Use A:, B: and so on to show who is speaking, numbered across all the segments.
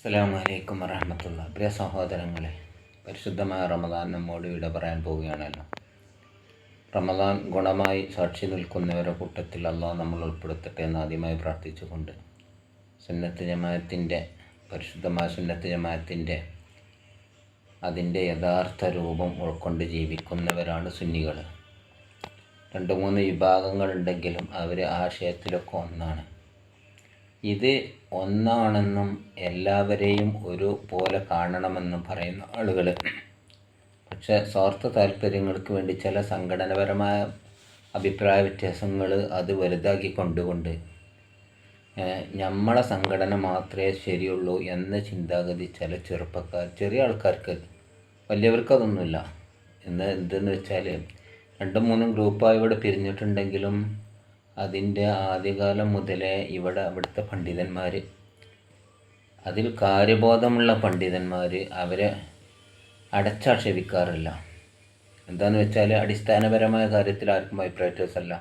A: അസ്സലാമു അലൈക്കും വറഹ്മത്തുള്ളാഹി. പ്രിയ സഹോദരങ്ങളെ, പരിശുദ്ധമായ റമദാൻ നമ്മോട് വിട പറയാൻ പോവുകയാണല്ലോ. റമദാൻ ഗുണമായി സാക്ഷി നിൽക്കുന്നവരുടെ കൂട്ടത്തിൽ അള്ളാഹു നമ്മൾ ഉൾപ്പെടുത്തട്ടെ എന്ന് ആദ്യമായി പ്രാർത്ഥിച്ചുകൊണ്ട് പരിശുദ്ധമായ സുന്നത്ത് ജമാഅത്തിൻ്റെ അതിൻ്റെ യഥാർത്ഥ രൂപം ഉൾക്കൊണ്ട് ജീവിക്കുന്നവരാണ് സുന്നികൾ. 2-3 വിഭാഗങ്ങളുണ്ടെങ്കിലും അവർ ആശയത്തിലൊക്കെ ഒന്നാണ്. ഇത് ഒന്നാണെന്നും എല്ലാവരെയും ഒരു പോലെ കാണണമെന്നും പറയുന്ന ആളുകൾ പക്ഷേ സ്വാർത്ഥ താല്പര്യങ്ങൾക്ക് വേണ്ടി ചില സംഘടനാപരമായ അഭിപ്രായ വ്യത്യാസങ്ങൾ അത് വലുതാക്കി കൊണ്ടുകൊണ്ട് നമ്മളെ സംഘടന മാത്രമേ ശരിയുള്ളൂ എന്ന ചിന്താഗതി ചില ചെറിയ ആൾക്കാർക്ക്, വലിയവർക്കതൊന്നുമില്ല. എന്തെന്ന് വെച്ചാൽ 2-3 ഗ്രൂപ്പായി ഇവിടെ പിരിഞ്ഞിട്ടുണ്ടെങ്കിലും അതിൻ്റെ ആദ്യകാലം മുതലേ ഇവിടുത്തെ പണ്ഡിതന്മാർ, അതിൽ കാര്യബോധമുള്ള പണ്ഡിതന്മാർ അവരെ അടച്ചാക്ഷേപിക്കാറില്ല. എന്താണെന്ന് വെച്ചാൽ അടിസ്ഥാനപരമായ കാര്യത്തിൽ ആർക്കും അഭിപ്രായവ്യത്യാസമല്ല.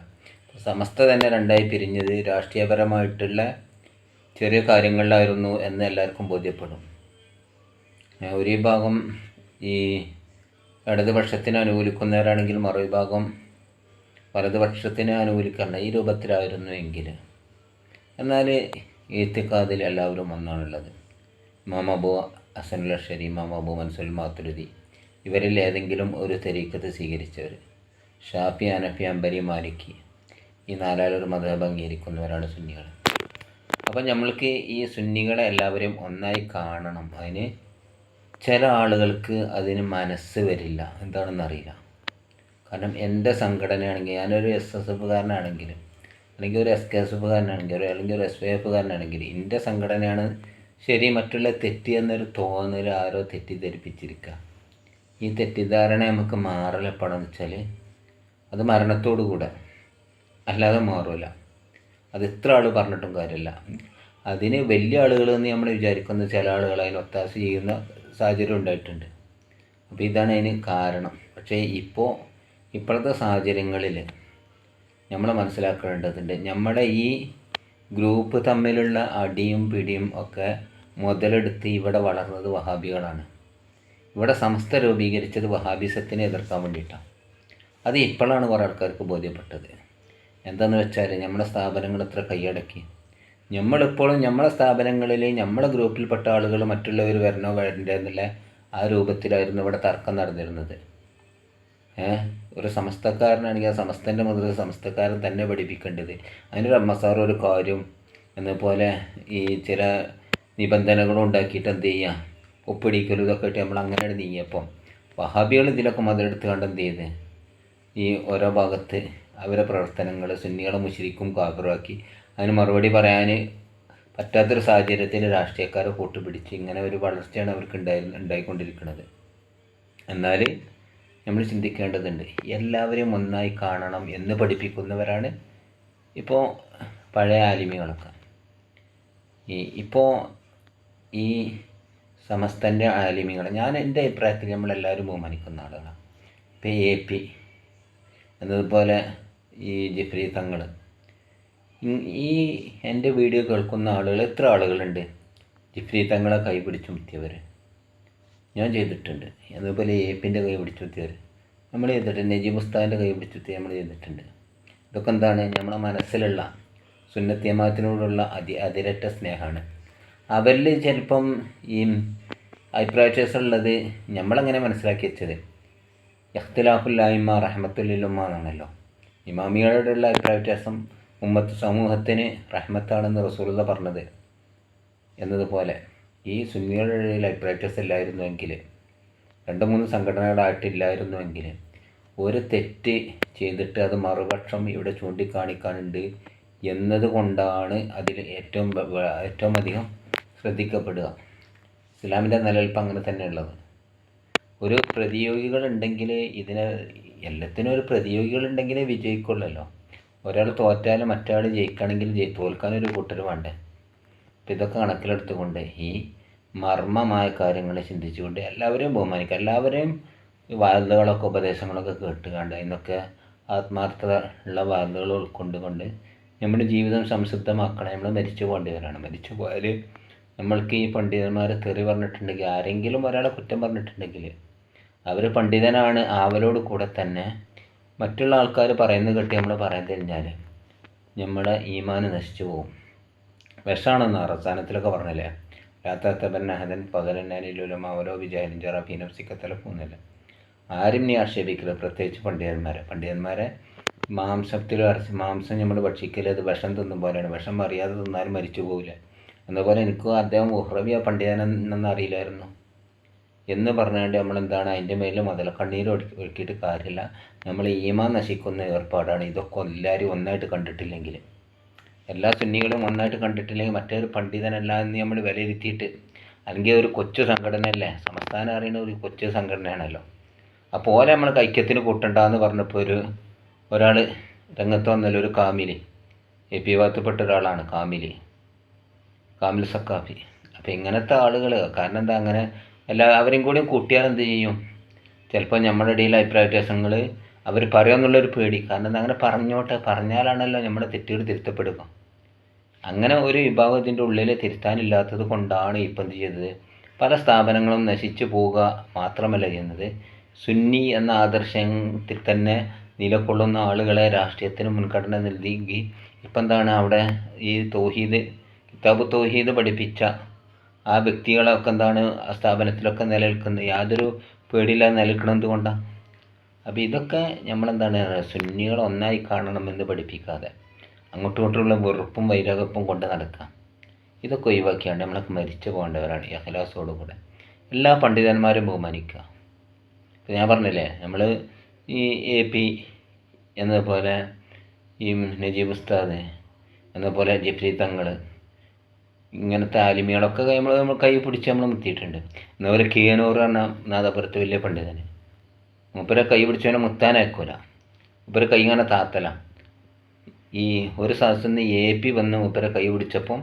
A: സമസ്ത തന്നെ രണ്ടായി പിരിഞ്ഞത് രാഷ്ട്രീയപരമായിട്ടുള്ള ചെറിയ കാര്യങ്ങളിലായിരുന്നു എന്ന് എല്ലാവർക്കും ബോധ്യപ്പെടും. ഒരു വിഭാഗം ഈ ഇടതുപക്ഷത്തിനെ അനുകൂലിക്കുന്നവരാണെങ്കിൽ മറുവിഭാഗം വലതുപക്ഷത്തിനെ അനുകൂലിക്കണം, ഈ രൂപത്തിലായിരുന്നു എങ്കിൽ. എന്നാൽ ഇത്തിഖാദിൽ എല്ലാവരും ഒന്നാണുള്ളത്. ഇമാം അബൂ ഹസനുൽ അശ്അരി, ഇമാം അബൂ മൻസൂർ മാതുരിദി, ഇവരിൽ ഏതെങ്കിലും ഒരു തരീഖത്ത് സ്വീകരിച്ചവർ. ഷാഫി, ഹനഫി, ഹംബലി, മാലിക്കി, ഈ നാലാളൊരു മദ്ഹബ് അംഗീകരിക്കുന്നവരാണ് സുന്നികൾ. അപ്പം നമ്മൾക്ക് ഈ സുന്നികളെ എല്ലാവരെയും ഒന്നായി കാണണം. അതിന് ചില ആളുകൾക്ക് അതിന് മനസ്സ് വരില്ല, എന്താണെന്നറിയില്ല. കാരണം എൻ്റെ സംഘടനയാണെങ്കിൽ, ഞാനൊരു SSFകാരനാണെങ്കിൽ, അല്ലെങ്കിൽ ഒരു SKSFകാരനാണെങ്കിൽ, അല്ലെങ്കിൽ ഒരു SYFകാരനാണെങ്കിൽ, എൻ്റെ സംഘടനയാണ് ശരി, മറ്റുള്ള തെറ്റ് എന്നൊരു തോന്നൽ ആരോ തെറ്റിദ്ധരിപ്പിച്ചിരിക്കുക. ഈ തെറ്റിദ്ധാരണ നമുക്ക് മാറലെപ്പോഴെന്ന് വെച്ചാൽ അത് മരണത്തോടു കൂടെ, അല്ലാതെ മാറില്ല. അത് ഇത്ര ആൾ പറഞ്ഞിട്ടും കാര്യമില്ല. അതിന് വലിയ ആളുകളെന്ന് നമ്മൾ വിചാരിക്കുന്ന ചില ആളുകൾ അതിന് ഒത്താശ ചെയ്യുന്ന സാഹചര്യം ഉണ്ടായിട്ടുണ്ട്. അപ്പോൾ ഇതാണ് അതിന് കാരണം. പക്ഷേ ഇപ്പോഴത്തെ സാഹചര്യങ്ങളിൽ നമ്മൾ മനസ്സിലാക്കേണ്ടതുണ്ട്, നമ്മുടെ ഈ ഗ്രൂപ്പ് തമ്മിലുള്ള അടിയും പിടിയും ഒക്കെ മുതലെടുത്ത് ഇവിടെ വളർന്നത് വഹാബികളാണ്. ഇവിടെ സമസ്ത രൂപീകരിച്ചത് വഹാബിസത്തിനെ എതിർക്കാൻ വേണ്ടിയിട്ടാണ്. അത് ഇപ്പോഴാണ് കുറേ ആൾക്കാർക്ക് ബോധ്യപ്പെട്ടത്. എന്താണെന്ന് വെച്ചാൽ നമ്മുടെ സ്ഥാപനങ്ങൾ എത്ര കൈയടക്കി. നമ്മളിപ്പോഴും നമ്മളെ സ്ഥാപനങ്ങളിൽ നമ്മളെ ഗ്രൂപ്പിൽപ്പെട്ട ആളുകൾ മറ്റുള്ളവർ വരണോ വരണ്ടേ എന്നുള്ള ആ രൂപത്തിലായിരുന്നു ഇവിടെ തർക്കം നടന്നിരുന്നത്. ഒരു സമസ്തക്കാരനാണെങ്കിൽ ആ സമസ്തൻ്റെ മുതൽ സമസ്തക്കാരൻ തന്നെ പഠിപ്പിക്കേണ്ടത്. അതിനൊരു അമ്മസാർ ഒരു കാര്യം എന്നപോലെ ഈ ചില നിബന്ധനകളും ഉണ്ടാക്കിയിട്ട് എന്ത് ചെയ്യുക, ഒപ്പിടിക്കലും ഇതൊക്കെ ഇട്ട് നമ്മൾ അങ്ങനെ നീങ്ങിയപ്പം വഹാബികൾ ഇതിലൊക്കെ മുതലെടുത്ത് കണ്ട് എന്ത് ചെയ്ത് ഈ ഓരോ ഭാഗത്ത് അവരെ പ്രവർത്തനങ്ങൾ സുന്നികളെ മുശ്രിക്കും കാഫിറാക്കി. അതിന് മറുപടി പറയാൻ പറ്റാത്തൊരു സാഹചര്യത്തിൽ രാഷ്ട്രീയക്കാരെ കൂട്ടുപിടിച്ച് ഇങ്ങനെ ഒരു വളർച്ചയാണ് അവർക്ക് ഉണ്ടായിക്കൊണ്ടിരിക്കുന്നത്. എന്നാൽ നമ്മൾ ചിന്തിക്കേണ്ടതുണ്ട്, എല്ലാവരെയും ഒന്നായി കാണണം എന്ന് പഠിപ്പിക്കുന്നവരാണ് ഇപ്പോൾ പഴയ ആലിമികളൊക്കെ. ഇപ്പോൾ ഈ സമസ്തൻ്റെ ആലിമികൾ, ഞാൻ എൻ്റെ അഭിപ്രായത്തിൽ നമ്മളെല്ലാവരും ബഹുമാനിക്കുന്ന ആളുകളാണ്. ഇപ്പോൾ AP എന്നതുപോലെ ഈ ജിഫ്രി തങ്ങൾ, ഈ എൻ്റെ വീഡിയോ കേൾക്കുന്ന ആളുകൾ എത്ര ആളുകളുണ്ട് ജിഫ്രി തങ്ങളെ കൈ പിടിച്ചു മുത്തിയവർ? ഞാൻ ചെയ്തിട്ടുണ്ട്. അതുപോലെ APൻ്റെ കൈ പിടിച്ചു മുത്തിയവർ നമ്മൾ ചെയ്തിട്ടുണ്ട്. നജീബ് ഉസ്താദിൻ്റെ കൈ പിടിച്ചു മുത്തി നമ്മൾ ചെയ്തിട്ടുണ്ട്. ഇതൊക്കെ എന്താണ്, നമ്മളെ മനസ്സിലുള്ള സുന്നത്ത് ജമാഅത്തിനോടുള്ള അതിരറ്റ സ്നേഹമാണ്. അവരിൽ ചിലപ്പം ഈ അഭിപ്രായ വ്യത്യാസമുള്ളത് നമ്മളങ്ങനെ മനസ്സിലാക്കി വെച്ചത് ഇഖ്തിലാഫുൽ അഇമ്മ റഹ്മത്തുൽ ലിൽ ഉമ്മ എന്നാണല്ലോ. ഇമാമികളോടുള്ള അഭിപ്രായ വ്യത്യാസം സമൂഹത്തിന് റഹ്മത്താണെന്ന് റസൂലുള്ളാഹി പറഞ്ഞത് എന്നതുപോലെ ഈ സുന്നികളുടെ ഇടയിൽ അഭിപ്രായ വ്യത്യാസം ഇല്ലായിരുന്നുവെങ്കിൽ, 2-3 സംഘടനകളായിട്ടില്ലായിരുന്നുവെങ്കിൽ, ഒരു തെറ്റ് ചെയ്തിട്ട് അത് മറുപക്ഷം ഇവിടെ ചൂണ്ടിക്കാണിക്കാനുണ്ട് എന്നതുകൊണ്ടാണ് അതിൽ ഏറ്റവും അധികം ശ്രദ്ധിക്കപ്പെടുക. ഇസ്ലാമിൻ്റെ നിലനിൽപ്പ് അങ്ങനെ തന്നെയുള്ളത്. ഒരു പ്രതിയോഗികളുണ്ടെങ്കിൽ എല്ലാത്തിനും ഒരു പ്രതിയോഗികളുണ്ടെങ്കിലേ വിജയിക്കുള്ളല്ലോ. ഒരാൾ തോറ്റാലും മറ്റൊരാൾ ജയിക്കണമെങ്കിൽ തോൽക്കാനൊരു കൂട്ടർ വേണ്ടേ. അപ്പോൾ ഇതൊക്കെ കണക്കിലെടുത്തുകൊണ്ട് ഈ മർമ്മമായ കാര്യങ്ങൾ ചിന്തിച്ചുകൊണ്ട് എല്ലാവരെയും ബഹുമാനിക്കുക. എല്ലാവരെയും വാർത്തകളൊക്കെ ഉപദേശങ്ങളൊക്കെ കേട്ടുകൊണ്ട് അതിനൊക്കെ ആത്മാർത്ഥത ഉള്ള വാർത്തകൾ ഉൾക്കൊണ്ടുകൊണ്ട് നമ്മുടെ ജീവിതം സംശുദ്ധമാക്കണം. നമ്മൾ മരിച്ചു പോകേണ്ടവരാണ്. മരിച്ചു പോയാൽ നമ്മൾക്ക് ഈ പണ്ഡിതന്മാർ തെറി പറഞ്ഞിട്ടുണ്ടെങ്കിൽ, ആരെങ്കിലും ഒരാളെ കുറ്റം പറഞ്ഞിട്ടുണ്ടെങ്കിൽ അവർ പണ്ഡിതനാണ് ആവലോട് കൂടെ തന്നെ മറ്റുള്ള ആൾക്കാർ പറയുന്നത് കേട്ട് നമ്മൾ പറയാൻ കഴിഞ്ഞാൽ നമ്മുടെ ഈമാൻ നശിച്ചു പോകും. വിഷമാണെന്ന് അവസാനത്തിലൊക്കെ പറഞ്ഞല്ലേ, ലാത്തബന്നഹദൻ പകലന്നാലിലുലമ ഓരോ വിചാരം ജറാഫീനഫ്സിക്കത്തലപ്പൊന്നുമില്ല. ആരും നീ ആക്ഷേപിക്കരുത്, പ്രത്യേകിച്ച് പണ്ഡിതന്മാരെ മാംസം നമ്മൾ ഭക്ഷിക്കൽ അത് വിഷം തിന്നും പോലെയാണ്. വിഷം അറിയാതെ തിന്നാലും മരിച്ചു പോകില്ല. എന്നപോലെ എനിക്കും അദ്ദേഹം ഉഹ്റബിയ പണ്ഡിതനെന്ന് അറിയില്ലായിരുന്നു എന്ന് പറഞ്ഞുകൊണ്ട് നമ്മളെന്താണ് അതിൻ്റെ മേലിൽ കണ്ണീര് ഒഴുക്കിയിട്ട് കാര്യമില്ല. നമ്മൾ ഈമാൻ നശിക്കുന്ന ഏർപ്പാടാണ് ഇതൊക്കെ. എല്ലാവരും ഒന്നായിട്ട് കണ്ടിട്ടില്ലെങ്കിൽ, എല്ലാ സുന്നികളും ഒന്നായിട്ട് കണ്ടിട്ടില്ലെങ്കിൽ മറ്റൊരു പണ്ഡിതനല്ല എന്ന് നമ്മൾ വിലയിരുത്തിയിട്ട്, അല്ലെങ്കിൽ ഒരു കൊച്ചു സംഘടനയല്ലേ, സംസ്ഥാനം അറിയുന്ന ഒരു കൊച്ചു സംഘടനയാണല്ലോ. അപ്പോൾ നമ്മൾ ഐക്യത്തിന് കൂട്ടണ്ടെന്ന് പറഞ്ഞപ്പോൾ ഒരാൾ രംഗത്ത് വന്നല്ലോ, ഒരു കാമിലി, AP ഭാഗത്തുപ്പെട്ട ഒരാളാണ് കാമിൽ സക്കാഫി. അപ്പോൾ ഇങ്ങനത്തെ ആളുകൾ, കാരണം എന്താ, അങ്ങനെ എല്ലാവരെയും കൂടി കൂട്ടിയാൽ എന്ത് ചെയ്യും, ചിലപ്പോൾ നമ്മുടെ ഇടയിൽ അഭിപ്രായ വ്യത്യാസങ്ങൾ അവർ പറയുമെന്നുള്ളൊരു പേടി. കാരണം എന്താ, അങ്ങനെ പറഞ്ഞാലാണല്ലോ നമ്മുടെ തെറ്റുകൾ തിരുത്തപ്പെടുക. അങ്ങനെ ഒരു വിഭാഗം ഇതിൻ്റെ ഉള്ളിൽ തിരുത്താനില്ലാത്തത് കൊണ്ടാണ് ഇപ്പം എന്ത് ചെയ്തത്, പല സ്ഥാപനങ്ങളും നശിച്ചു പോവുക മാത്രമല്ല ചെയ്യുന്നത്, സുന്നി എന്ന ആദർശത്തിൽ തന്നെ നിലകൊള്ളുന്ന ആളുകളെ രാഷ്ട്രീയത്തിന് മുൻഗണന നൽകി ഇപ്പം എന്താണ് അവിടെ ഈ കിതാബ് തൗഹീദ് പഠിപ്പിച്ച ആ വ്യക്തികളൊക്കെ എന്താണ് ആ സ്ഥാപനത്തിലൊക്കെ നിലനിൽക്കുന്നത്, യാതൊരു പേടിയില്ലാതെ നിലനിൽക്കുന്നത് കൊണ്ടാണ്. അപ്പോൾ ഇതൊക്കെ നമ്മളെന്താണ്, സുന്നികൾ ഒന്നായി കാണണമെന്ന് പഠിപ്പിക്കാതെ അങ്ങോട്ടും ഇങ്ങോട്ടുള്ള വെറുപ്പും വൈരാഗ്യവും കൊണ്ട് നടക്കാം. ഇതൊക്കെ ഒഴിവാക്കിയാണ് നമ്മളൊക്കെ മരിച്ചു പോകേണ്ടവരാണ് ഇഖ്ലാസോടുകൂടെ. എല്ലാ പണ്ഡിതന്മാരും ബഹുമാനിക്കുക. ഇപ്പോൾ ഞാൻ പറഞ്ഞില്ലേ, നമ്മൾ ഈ AP എന്നതുപോലെ ഈ നജീബ് ഉസ്താദ് എന്നതുപോലെ ജിഫ്രി തങ്ങൾ, ഇങ്ങനത്തെ ആലിമികളൊക്കെ നമ്മൾ കൈ പിടിച്ച് നമ്മൾ മുത്തിയിട്ടുണ്ട്. എന്നതുപോലെ കിയനൂർ എന്ന നാദാപുരത്ത് വലിയ പണ്ഡിതന്, മൂപ്പരെ കൈ പിടിച്ചവനെ മുത്താനയക്കൂല, മൂപ്പരെ കൈ ഇങ്ങനെ താത്തല. ഈ ഒരു സദസ്സിൽ നിന്ന് AP വന്ന് മൂപ്പരെ കൈ പിടിച്ചപ്പം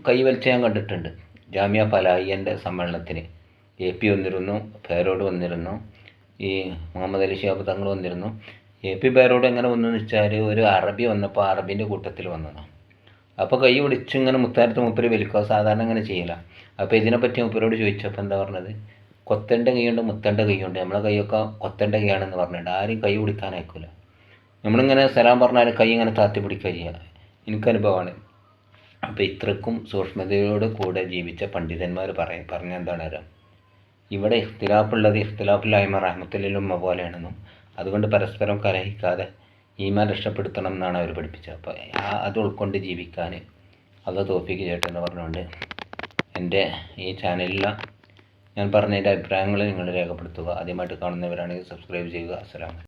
A: കൈ വലിച്ച ഞാൻ കണ്ടിട്ടുണ്ട്. ജാമിയ ഫലാഹിയൻ്റെ സമ്മേളനത്തിന് AP വന്നിരുന്നു, പേരോട് വന്നിരുന്നു, ഈ മുഹമ്മദ് അലി ശിഹാബ് തങ്ങൾ വന്നിരുന്നു. AP പേരോട് എങ്ങനെ വന്നെന്ന് വെച്ചാൽ ഒരു അറബി വന്നപ്പോൾ അറബിൻ്റെ കൂട്ടത്തിൽ വന്നതാണ്. അപ്പോൾ കൈ പിടിച്ച് ഇങ്ങനെ മുത്താരത്ത് മൂപ്പര് വലിക്കുക, സാധാരണ അങ്ങനെ ചെയ്യില്ല. അപ്പോൾ ഇതിനെപ്പറ്റി മൂപ്പരോട് ചോദിച്ചപ്പോൾ എന്താ പറഞ്ഞത്, കൊത്തേണ്ട കൈയുണ്ട് മുത്തേണ്ട കൈയുണ്ട്, നമ്മളെ കൈയൊക്കെ കൊത്തേണ്ട കൈയാണെന്ന് പറഞ്ഞിട്ടുണ്ട്. ആരും കൈ പിടിക്കാനായിക്കില്ല. നമ്മളിങ്ങനെ സലാം പറഞ്ഞാൽ കൈ ഇങ്ങനെ താത്തി പിടിക്കുക ചെയ്യുക. എനിക്കനുഭവമാണ്. അപ്പോൾ ഇത്രക്കും സൂക്ഷ്മതയോട് കൂടെ ജീവിച്ച പണ്ഡിതന്മാർ പറഞ്ഞ എന്താണ് അറിയാം, ഇവിടെ ഇഖ്തിലാഫുള്ളത് ഇഖ്തിലാഫുല്ലായ്മ റഹ്മത്തുല്ലിൽ പോലെയാണെന്നും അതുകൊണ്ട് പരസ്പരം കലഹിക്കാതെ ഈമാൻ രക്ഷപ്പെടുത്തണം എന്നാണ് അവർ പഠിപ്പിച്ചത്. അപ്പോൾ അത് ഉൾക്കൊണ്ട് ജീവിക്കാൻ അല്ലാഹു തൗഫീഖ് ചെയ്യട്ടെ എന്ന് പറഞ്ഞുകൊണ്ട് എൻ്റെ ഈ ചാനലിൽ ഞാൻ പറഞ്ഞതിൻ്റെ അഭിപ്രായങ്ങൾ നിങ്ങൾ രേഖപ്പെടുത്തുക. ആദ്യമായിട്ട് കാണുന്നവരാണെങ്കിൽ സബ്സ്ക്രൈബ് ചെയ്യുക. അസ്സലാമു അലൈക്കും.